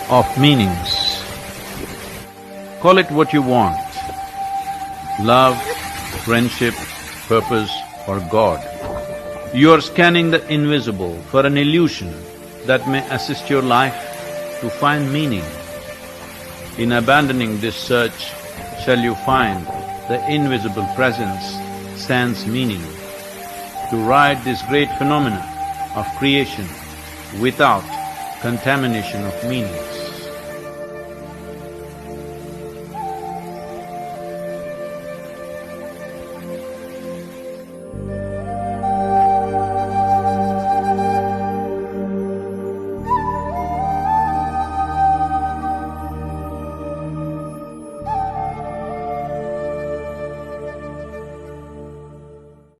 of meanings. Call it what you want, love, friendship, purpose or God. You are scanning the invisible for an illusion that may assist your life to find meaning. In abandoning this search, shall you find the invisible presence sans meaning. To ride this great phenomena of creation without contamination of meanings.